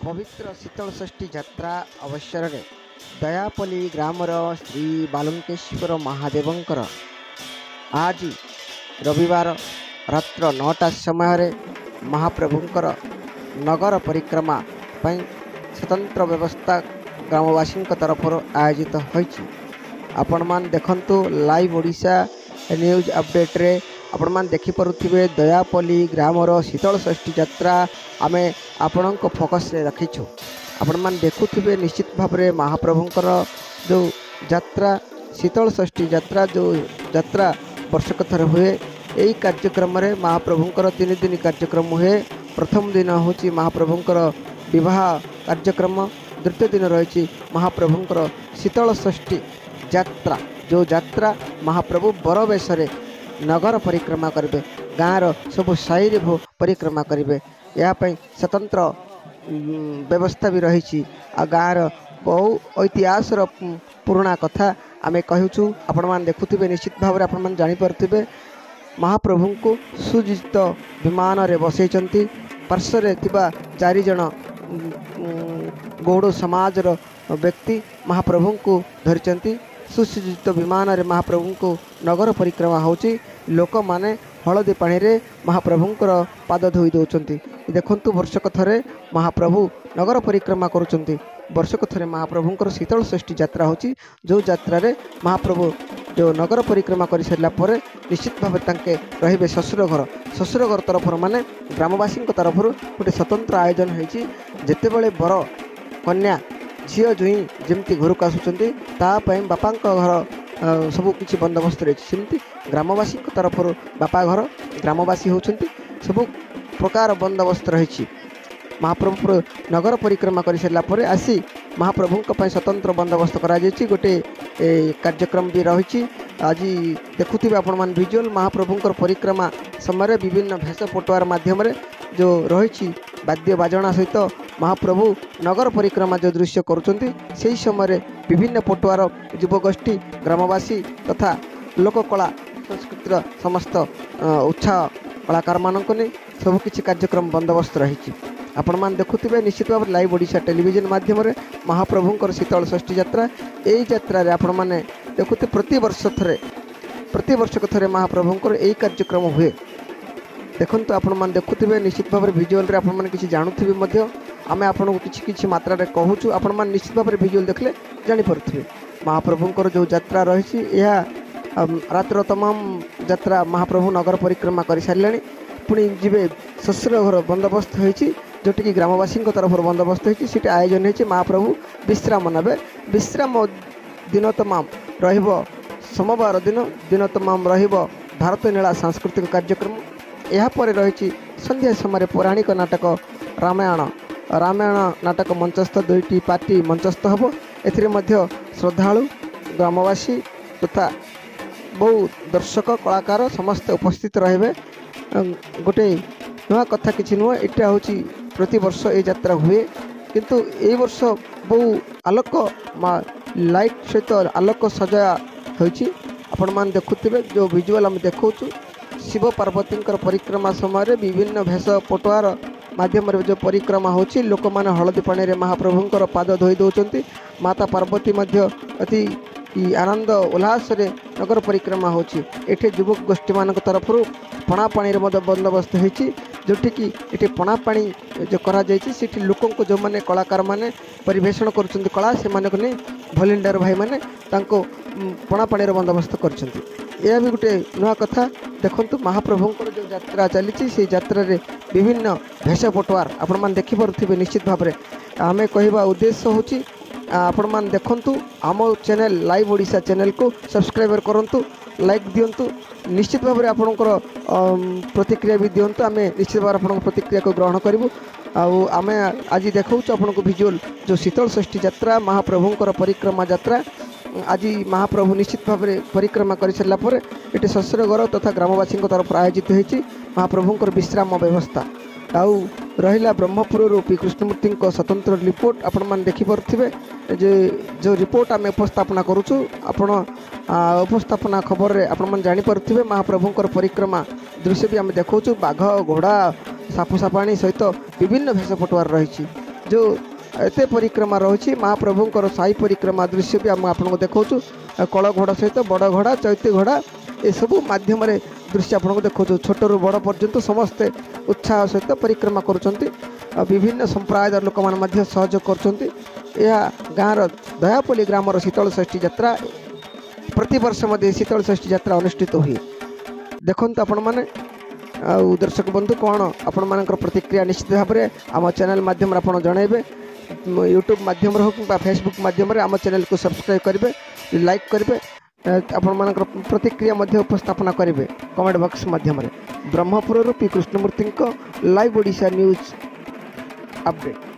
पवित्र शीतलषष्ठी यात्रा अवसर में दयापल्ली ग्रामर श्री बालुंकेश्वर महादेवंकर आज रविवार रात्र 9टा समय महाप्रभुंकर नगर परिक्रमा पई स्वतंत्र व्यवस्था ग्रामवासी तरफ आयोजित होइछि। आपण मान देखंतु लाइव ओडिशा न्यूज अपडेट रे आपण मान देखि परुथिबे दयापल्ली ग्रामर शीतलषष्ठी यात्रा आमे आपणक फोकस रे रखिछु। आपण मान देखुथिबे निश्चित भाव में महाप्रभुंकर जो यात्रा शीतलषष्ठी यात्रा जो यात्रा वर्षक थर हुए यही कार्यक्रम रे महाप्रभुंकर 3 दिन कार्यक्रम हुए। प्रथम दिन होची महाप्रभुंकर विवाह कार्यक्रम, द्वितीय दिन रही महाप्रभुंकर शीतलषष्ठी यात्रा जो यात्रा महाप्रभु बर बेशरे नगर परिक्रमा करेंगे, गाँव सब साई परिक्रमा करेंगे। यापाई स्वतंत्र व्यवस्था भी रही गाँव बहु ऐतिहास पुराणा कथा आम कहूँ। आपण मैंने देखुवे निश्चित भाव में आपण जापे महाप्रभु को सुजित विमान रे बसई पार्श्वे चारि जन गौड़ समाज व्यक्ति महाप्रभु को धरी सुसज्जित विमान रे महाप्रभु को नगर परिक्रमा होची। लोक माने हलदी पानी रे महाप्रभुंकर पाद धोई दौरान देखंतु वर्षक थरे महाप्रभु नगर परिक्रमा करुचंती। वर्षक थरे महाप्रभुंकर शीतलषष्ठी यात्रा होची जो यात्रा रे महाप्रभु जो नगर परिक्रमा कर सारा पर निश्चित भाव तांके रहिबे ससुर घर तरफ माने ग्रामवासी तरफ गोटे स्वतंत्र आयोजन होईची। जेतेबेले बर कन्या झील जुई जमती घर को आसुचंती तापाई बापा घर सब किसी बंदोबस्त रही सेमती ग्रामवासी तरफ बापा घर ग्रामवासी होती सब प्रकार बंदोबस्त रही। महाप्रभु नगर परिक्रमा कर सारा पर आसी महाप्रभु स्वतंत्र बंदोबस्त करा गोटे कार्यक्रम भी रही। आज देखुवे आपण मान विजुअल महाप्रभुंकर परिक्रमा समय विभिन्न भेष पटुआर माध्यम जो रही वाद्य बाजना सहित महाप्रभु नगर परिक्रमा जो दृश्य करुँच से समय विभिन्न पटुआर युवगोष्ठी ग्रामवासी तथा लोककला संस्कृतिर समस्त उत्साह कलाकार मानक ने सबकि कार्यक्रम बंदोबस्त रही। आपण मान देखुवे निश्चित भाव लाइव ओडिशा टेलीविजन माध्यम महाप्रभुंकर शीतलषष्ठी यात्रा यही यात्रा रे आपण माने देखुते प्रति वर्षक थरे महाप्रभुंकर यही कार्यक्रम हुए। देखंतु आपण मान देखुवे निश्चित भाव भिजुअल रे आपण मान किछि जानुथिबे मध्य आमे आपन को किछि मात्रा रे कहूछु। आपण मान निश्चित भाव भिजुअल देखले जानि परथिबे महाप्रभुंकर जो यात्रा रही यह रात्र तमाम यात्रा महाप्रभु नगर परिक्रमा कर सारे पुणी जीवे ससुर घर बंदोबस्त होती जोटि कि ग्रामवासी तरफ बंदोबस्त होती आयोजन होती। महाप्रभु विश्राम नेबे विश्राम दिन तमाम रहिब सोमवार दिन तमाम रहिब भारत नीला सांस्कृतिक कार्यक्रम। यापर रही संध्या समय पौराणिक नाटक रामायण नाटक मंचस्थ 2टी पार्टी मंचस्थ हम ए श्रद्धालु ग्रामवासी तथा बहु दर्शक कलाकार समस्त उपस्थित रहे। गोटे नुआ कथा किसी नुह एटा हूँ प्रति वर्ष ये यात्रा हुए किंतु ए वर्ष बहु आलोक लाइट सहित आलोक सजा होती। आपण मान देखुवे जो विजुअल आम देखु शिव पार्वती परिक्रमा समय विभिन्न भेष पटुआर माध्यम जो परिक्रमा होची लोक माने हलदी पानी रे महाप्रभुंकर पाद धोई दौरान माता पार्वती अति आनंद उल्लास रे नगर परिक्रमा होची। एठे युवक गोष्ठी मान तरफ पणा पानी रे बंदोबस्त होती जोटि कि ये पणा पानी जो करा जाइए लोक जो मैंने कलाकार मैंने परिवेषण कर कला से नहीं भलेंटियर भाई मैंने पणा पानी रे बंदोबस्त कर यह भी गोटे नुआ कथा। देखंतु महाप्रभुंकर जो यात्रा चली से यात्रा रे विभिन्न भेष पटुआर आपण मान देखि परुथिबे निश्चित भाव में आमे कहवा उद्देश्य होची आपण मान देखंतु आम चैनल लाइव ओडिशा चैनल को सब्सक्राइबर करंतु लाइक दियंतु निश्चित भाव में आपणकर प्रतिक्रिया भी दियंतु आमे निश्चित भाव आपन प्रतिक्रिया को ग्रहण करूँ। आमे आज देखा आपन को विजुअल जो शीतलषष्ठी यात्रा महाप्रभुंकर परिक्रमा यात्रा आज महाप्रभु निश्चित भाव में परिक्रमा कर सारा पर ये ससुर घर तथा ग्रामवासी तरफ आयोजित होती महाप्रभुंकर विश्राम व्यवस्था आउ रहिला ब्रह्मपुर पी कृष्णमूर्ति स्वतंत्र रिपोर्ट आपण मैंने देखिपे जो रिपोर्ट आम उपस्थापना करुचु आपण उपस्थापना खबर रे आपण मैंने जानीपे महाप्रभुंकर परिक्रमा दृश्य भी आम देखा बाघ घोड़ा सापु सापाणी सहित विभिन्न भेष पटुआर रही जो एते परिक्रमा रही महाप्रभुंर साई परिक्रमा दृश्य भी आम आपको देखा कल घोड़ा सहित बड़ घोड़ा चैती घोड़ा ये सब मध्यम दृश्य आपको देखा छोट रू बड़ पर्यंत समस्ते उत्साह सहित परिक्रमा करुँच विभिन्न संप्रदाय लोक मैंने सहयोग कर गाँव दयापल्ली ग्रामर शीतल षष्ठी यात्रा प्रतिवर्ष मध्य शीतल षष्ठी यात्रा अनुष्ठित हुए। देखो आपण मैंने दर्शक बंधु कौन आपण मान प्रतिक्रिया निश्चित भाव में आम चैनल माध्यम आप जनइबे यूट्यूब माध्यम हो कि फेसबुक माध्यम आम चैनल को सब्सक्राइब करेंगे लाइक करेंगे आपण मान प्रतिक्रिया उपस्थापना करेंगे कमेंट बॉक्स माध्यम Brahmapur P Krishnamurthy live Odisha news update.